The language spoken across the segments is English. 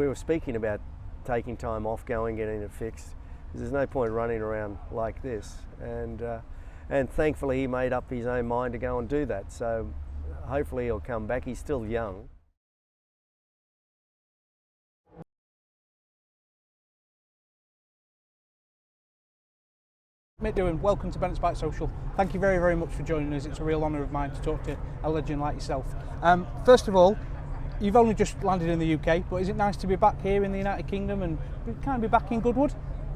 we were speaking about taking time off, going, getting it fixed. There's no point running around like this, and thankfully he made up his own mind to go and do that. So hopefully he'll come back. He's still young. Mick Doohan, welcome to Bennett's BikeSocial. Thank you very, very much for joining us. It's a real honour of mine to talk to a legend like yourself. First of all, you've only just landed in the UK, but is it nice to be back here in the United Kingdom and kind of be back in Goodwood?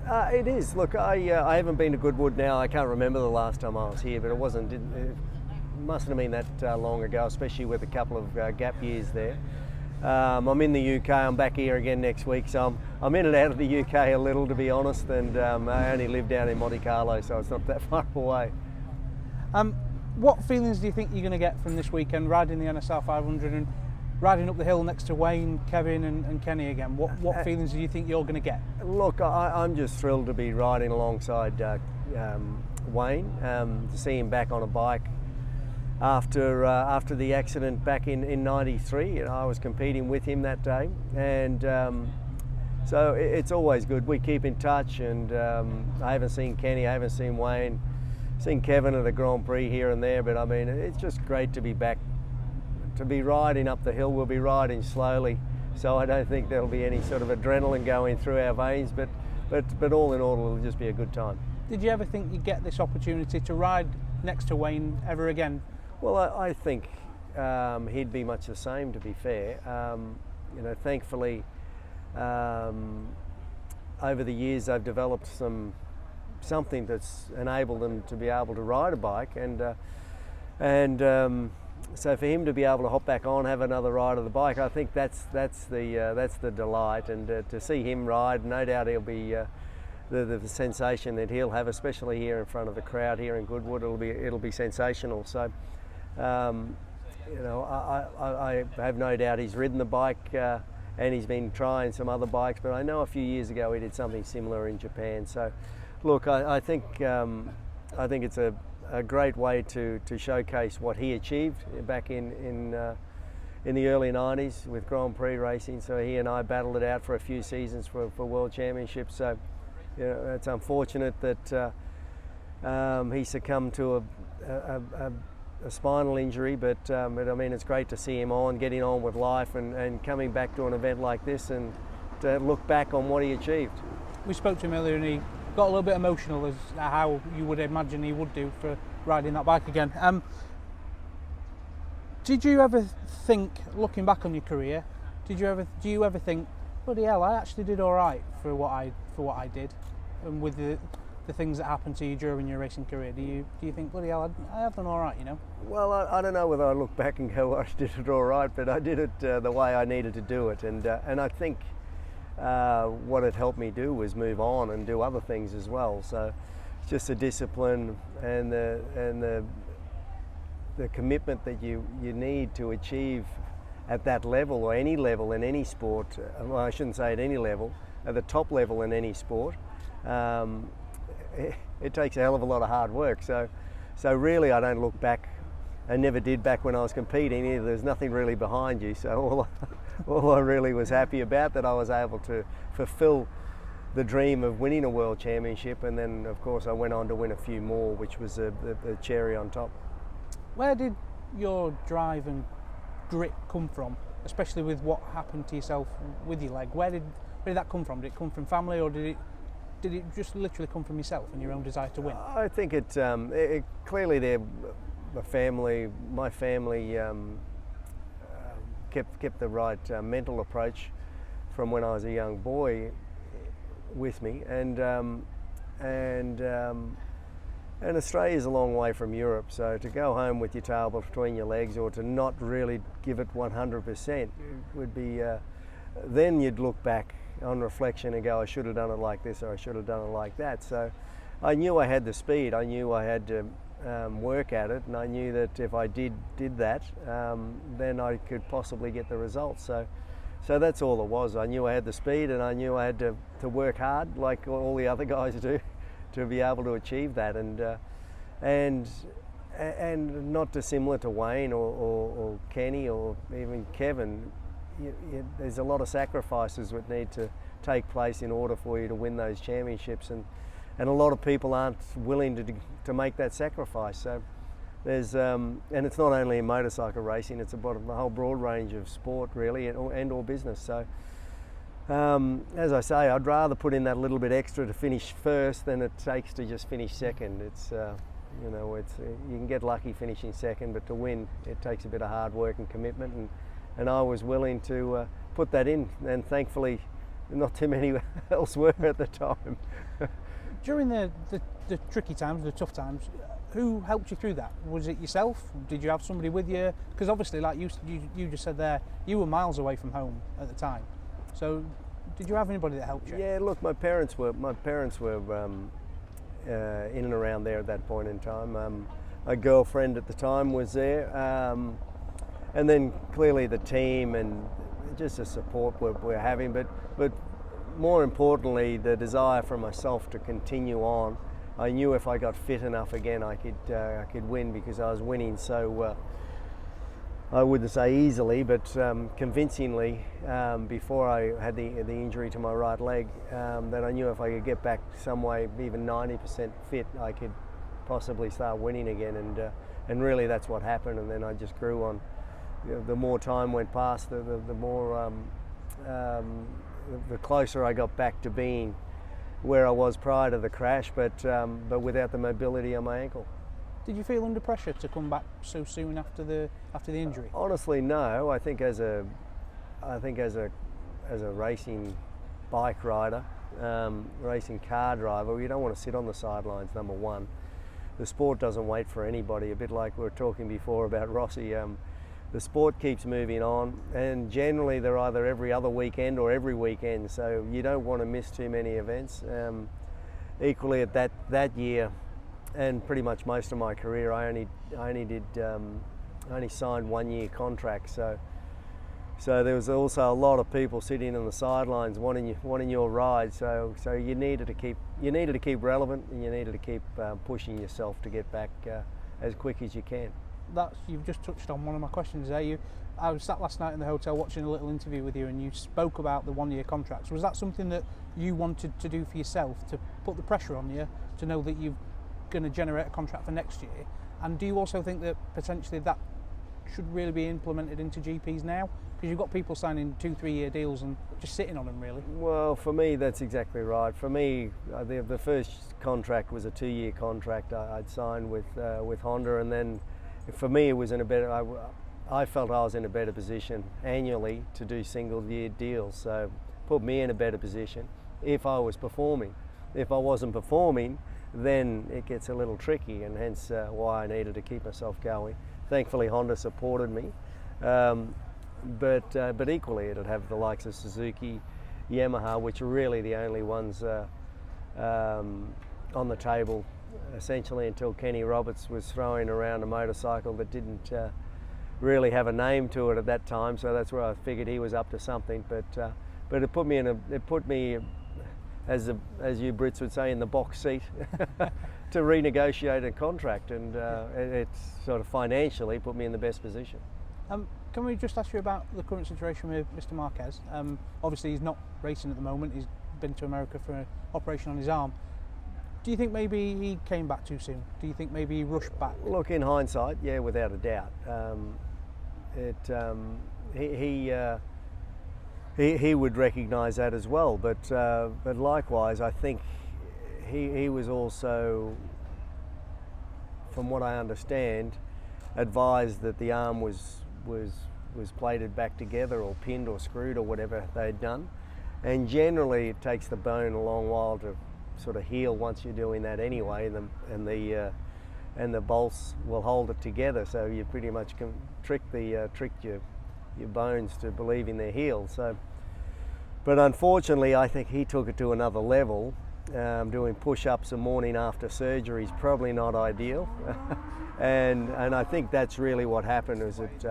It is. Look, I haven't been to Goodwood now. I can't remember the last time I was here, but it mustn't have been that long ago, especially with a couple of gap years there. I'm in the UK. I'm back here again next week, so I'm in and out of the UK a little, to be honest. And I only live down in Monte Carlo, so it's not that far away. What feelings do you think you're going to get from this weekend, riding the NSR 500 and riding up the hill next to Wayne, Kevin and Kenny again? What feelings do you think you're going to get? Look, I'm just thrilled to be riding alongside Wayne, to see him back on a bike after the accident back in '93. You know, I was competing with him that day, and so it's always good. We keep in touch, and I haven't seen Kenny, I haven't seen Wayne, seen Kevin at a Grand Prix here and there, but I mean, it's just great to be back, to be riding up the hill. We'll be riding slowly, so I don't think there'll be any sort of adrenaline going through our veins, but all in all, it'll just be a good time. Did you ever think you'd get this opportunity to ride next to Wayne ever again? Well, I think he'd be much the same, to be fair. You know, thankfully, over the years they've developed something that's enabled them to be able to ride a bike, and so for him to be able to hop back on, have another ride of the bike, I think that's the delight. And to see him ride, no doubt he'll be the sensation that he'll have, especially here in front of the crowd here in Goodwood. It'll be sensational. So. You know, I have no doubt he's ridden the bike and he's been trying some other bikes, but I know a few years ago he did something similar in Japan. So look, I think it's a great way to showcase what he achieved back in the early '90s with Grand Prix racing. So he and I battled it out for a few seasons for World Championships. So you know, it's unfortunate that he succumbed to a spinal injury, but I mean, it's great to see him getting on with life and coming back to an event like this and to look back on what he achieved. We spoke to him earlier and he got a little bit emotional, as how you would imagine he would do for riding that bike again. Did you ever think, looking back on your career, do you ever think, bloody hell, I actually did all right for what I did, and with the things that happened to you during your racing career? Do you think, bloody hell, I have done all right, you know? Well, I don't know whether I look back and go, I did it all right, but I did it the way I needed to do it, and I think what it helped me do was move on and do other things as well. So just the discipline and the commitment that you need to achieve at that level, or any level in any sport. Well, I shouldn't say at any level, at the top level in any sport. It takes a hell of a lot of hard work. So really, I don't look back. I never did back when I was competing either. There's nothing really behind you. So all I really was happy about, that I was able to fulfill the dream of winning a world championship, and then of course I went on to win a few more, which was the cherry on top. Where did your drive and grit come from, especially with what happened to yourself with your leg? Where did that come from? Did it come from family, or did it just literally come from yourself and your own desire to win? I think it clearly my family kept the right mental approach from when I was a young boy with me, and Australia's a long way from Europe, so to go home with your tail between your legs, or to not really give it 100%, would be then you'd look back on reflection and go, I should have done it like this, or I should have done it like that. So I knew I had the speed, I knew I had to work at it, and I knew that if I did that, then I could possibly get the results. So that's all it was. I knew I had the speed, and I knew I had to work hard like all the other guys do to be able to achieve that, and not dissimilar to Wayne or Kenny or even Kevin. there's a lot of sacrifices that need to take place in order for you to win those championships, and a lot of people aren't willing to make that sacrifice. So there's and it's not only in motorcycle racing, it's about the whole broad range of sport really, and or business. So as I say, I'd rather put in that little bit extra to finish first than it takes to just finish second. It's you can get lucky finishing second, but to win it takes a bit of hard work and commitment, and I was willing to put that in, and thankfully not too many else were at the time. During the tricky times, the tough times, who helped you through that? Was it yourself? Did you have somebody with you? Because obviously, like you just said there, you were miles away from home at the time. So did you have anybody that helped you? Yeah, look, my parents were in and around there at that point in time. My girlfriend at the time was there, and then clearly the team and just the support we're having, but more importantly the desire for myself to continue on. I knew if I got fit enough again I could win, because I was winning so I wouldn't say easily, but convincingly before I had the injury to my right leg, that I knew if I could get back some way, even 90% fit, I could possibly start winning again, and really that's what happened. And then I just grew on. The more time went past, the more the closer I got back to being where I was prior to the crash, but without the mobility on my ankle. Did you feel under pressure to come back so soon after the injury? Honestly, no. I think as a racing bike rider, racing car driver, you don't want to sit on the sidelines. Number one, the sport doesn't wait for anybody. A bit like we were talking before about Rossi. The sport keeps moving on, and generally they're either every other weekend or every weekend. So you don't want to miss too many events. Equally, at that year, and pretty much most of my career, I only signed 1 year contract. So there was also a lot of people sitting on the sidelines wanting your ride. So you needed to keep relevant, and you needed to keep pushing yourself to get back as quick as you can. You've just touched on one of my questions there. I was sat last night in the hotel watching a little interview with you, and you spoke about the 1 year contracts. Was that something that you wanted to do for yourself, to put the pressure on you to know that you're going to generate a contract for next year? And do you also think that potentially that should really be implemented into GPs now? Because you've got people signing 2-3 year deals and just sitting on them, really. Well, for me, that's exactly right. For me, the first contract was a 2 year contract I'd signed with Honda, and then for me it was I felt I was in a better position annually to do single year deals, so put me in a better position if I was performing. If I wasn't performing, then it gets a little tricky, and hence why I needed to keep myself going. Thankfully Honda supported me, but equally it'd have the likes of Suzuki, Yamaha, which are really the only ones on the table essentially until Kenny Roberts was throwing around a motorcycle that didn't really have a name to it at that time. So that's where I figured he was up to something. But it put me as you Brits would say, in the box seat to renegotiate a contract, and it sort of financially put me in the best position. Can we just ask you about the current situation with Mr. Marquez? Obviously he's not racing at the moment. He's been to America for an operation on his arm. Do you think maybe he came back too soon? Do you think maybe he rushed back? Look, in hindsight, yeah, without a doubt. He would recognise that as well, but likewise, I think he was also, from what I understand, advised that the arm was plated back together or pinned or screwed or whatever they'd done, and generally it takes the bone a long while to sort of heal once you're doing that anyway, and the bolts will hold it together, so you pretty much can trick your bones to believing they're healed. So, but unfortunately I think he took it to another level. Doing push-ups the morning after surgery is probably not ideal, and I think that's really what happened, is it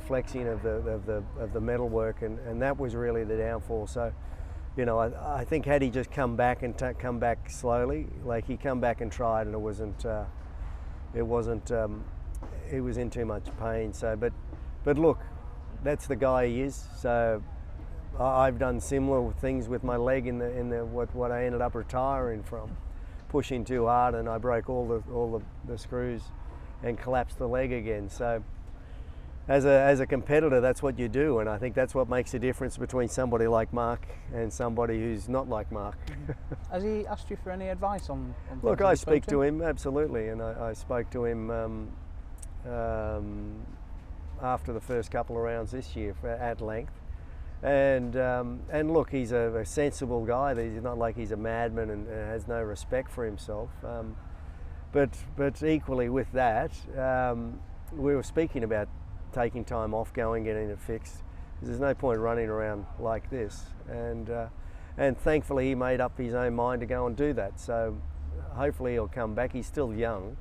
flexing of the metalwork, and that was really the downfall. So, you know, I think had he just come back and come back slowly, like he come back and tried, and it wasn't he was in too much pain. So, but look, that's the guy he is. So I've done similar things with my leg in the what I ended up retiring from, pushing too hard, and I broke all the screws and collapsed the leg again. So as a competitor, that's what you do, and I think that's what makes a difference between somebody like Marc and somebody who's not like Marc. Has he asked you for any advice on Look, I speak to him, absolutely, and I spoke to him after the first couple of rounds this year at length. And look, he's a sensible guy. He's not like he's a madman and has no respect for himself. But equally with that, we were speaking about taking time off, getting it fixed. There's no point running around like this. And thankfully he made up his own mind to go and do that. So hopefully he'll come back. He's still young,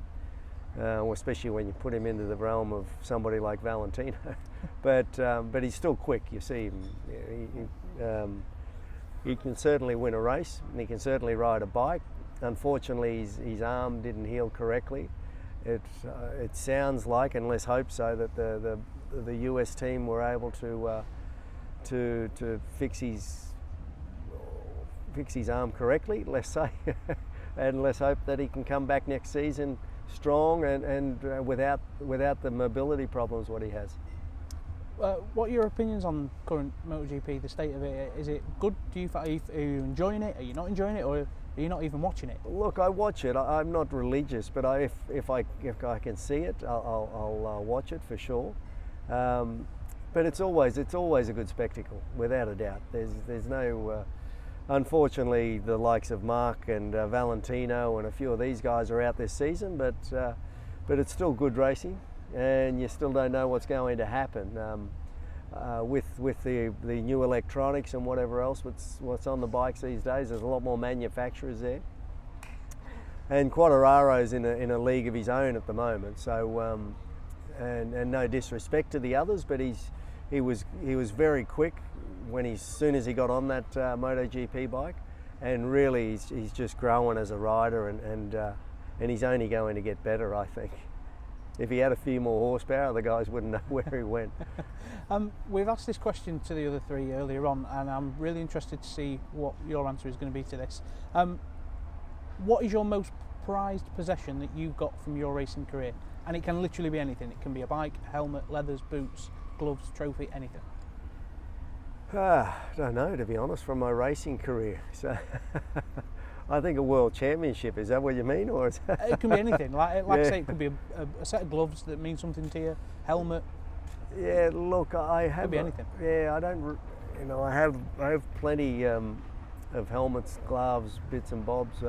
especially when you put him into the realm of somebody like Valentino. But he's still quick. You see him. He can certainly win a race, and he can certainly ride a bike. Unfortunately, his arm didn't heal correctly. It sounds like, and let's hope so, that the US team were able to fix his arm correctly, let's say, and let's hope that he can come back next season strong and without the mobility problems what he has. What are your opinions on current MotoGP, the state of it? Is it good? Are you enjoying it? Are you not enjoying it, or are you not even watching it? Look, I watch it. I'm not religious, but if I can see it, I'll watch it for sure. But it's always a good spectacle, without a doubt. There's no. Unfortunately, the likes of Marc and Valentino and a few of these guys are out this season, but it's still good racing, and you still don't know what's going to happen with the new electronics and whatever else. What's on the bikes these days? There's a lot more manufacturers there, and Quartararo's in a league of his own at the moment. So, and no disrespect to the others, but he was very quick as soon as he got on that MotoGP bike, and really he's just growing as a rider, and he's only going to get better, I think. If he had a few more horsepower, the guys wouldn't know where he went. We've asked this question to the other three earlier on, and I'm really interested to see what your answer is going to be to this. What is your most prized possession that you've got from your racing career? And it can literally be anything. It can be a bike, helmet, leathers, boots, gloves, trophy, anything. I don't know, to be honest, from my racing career. So I think a world championship, is that what you mean? Or is it can be anything. Like yeah. I say, it could be a set of gloves that mean something to you, helmet. Yeah, look, I have. Could be anything. Yeah, I don't. I have plenty of helmets, gloves, bits and bobs.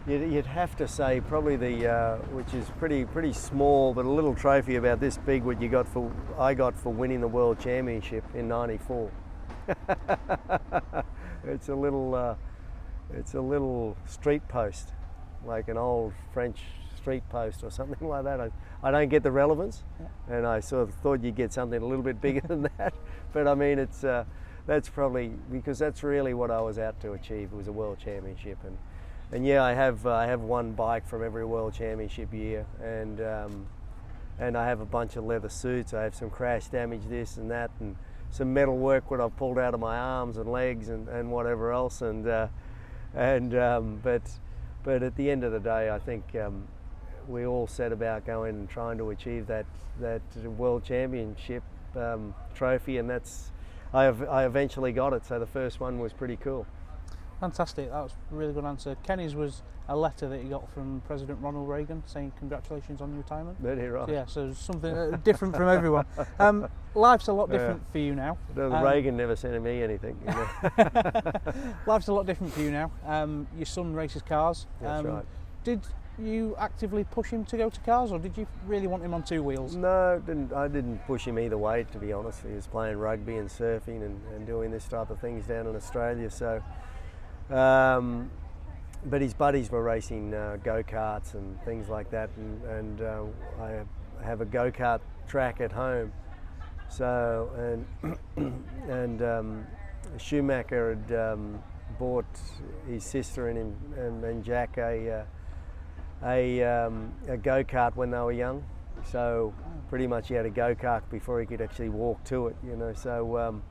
Yeah, you'd have to say probably the which is pretty small, but a little trophy about this big. What I got for winning the world championship in '94. It's a little street post, like an old French street post or something like that. I don't get the relevance, and I sort of thought you'd get something a little bit bigger than that. But I mean, that's probably because that's really what I was out to achieve. It was a world championship, and yeah, I have one bike from every world championship year, and I have a bunch of leather suits. I have some crash damage, this and that, and some metal work what I've pulled out of my arms and legs and whatever else, but at the end of the day, I think we all set about going and trying to achieve that world championship trophy, and I eventually got it. So the first one was pretty cool. Fantastic, that was a really good answer. Kenny's was a letter that he got from President Ronald Reagan saying congratulations on your retirement. Very right. So, yeah, so something different from everyone. Life's a lot different for you now. Reagan never sent me anything. Life's a lot different for you now. Your son races cars. That's right. Did you actively push him to go to cars, or did you really want him on two wheels? No, I didn't push him either way, to be honest. He was playing rugby and surfing and doing this type of things down in Australia. So. But his buddies were racing go-karts and things like that, and I have a go-kart track at home. So and Schumacher had bought his sister and Jack a a go-kart when they were young. So pretty much he had a go-kart before he could actually walk to it, you know. So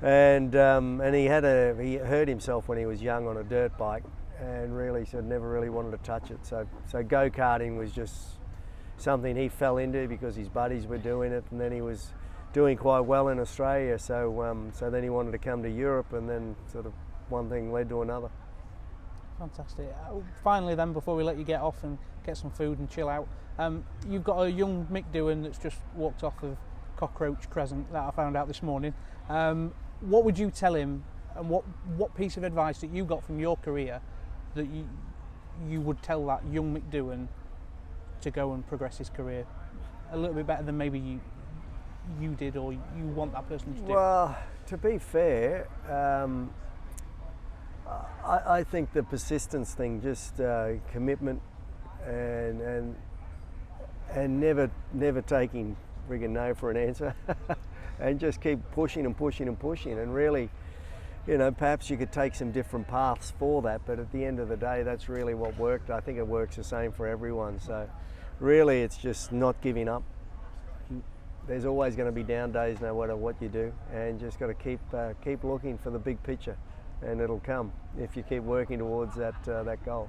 and he hurt himself when he was young on a dirt bike, and really sort of never really wanted to touch it. So go-karting was just something he fell into because his buddies were doing it, and then he was doing quite well in Australia. So then he wanted to come to Europe, and then sort of one thing led to another. Fantastic. Finally then, before we let you get off and get some food and chill out, you've got a young Mick Doohan that's just walked off of Cockroach Crescent that I found out this morning. What would you tell him, and what piece of advice that you got from your career that you would tell that young Mick Doohan to go and progress his career a little bit better than maybe you did, or you want that person to do? Well, to be fair, I think the persistence thing, just commitment, and never taking friggin' no for an answer, and just keep pushing and pushing and pushing. And really, you know, perhaps you could take some different paths for that, but at the end of the day, that's really what worked. I think it works the same for everyone. So really, it's just not giving up. There's always going to be down days no matter what you do, and just got to keep looking for the big picture, and it'll come if you keep working towards that goal.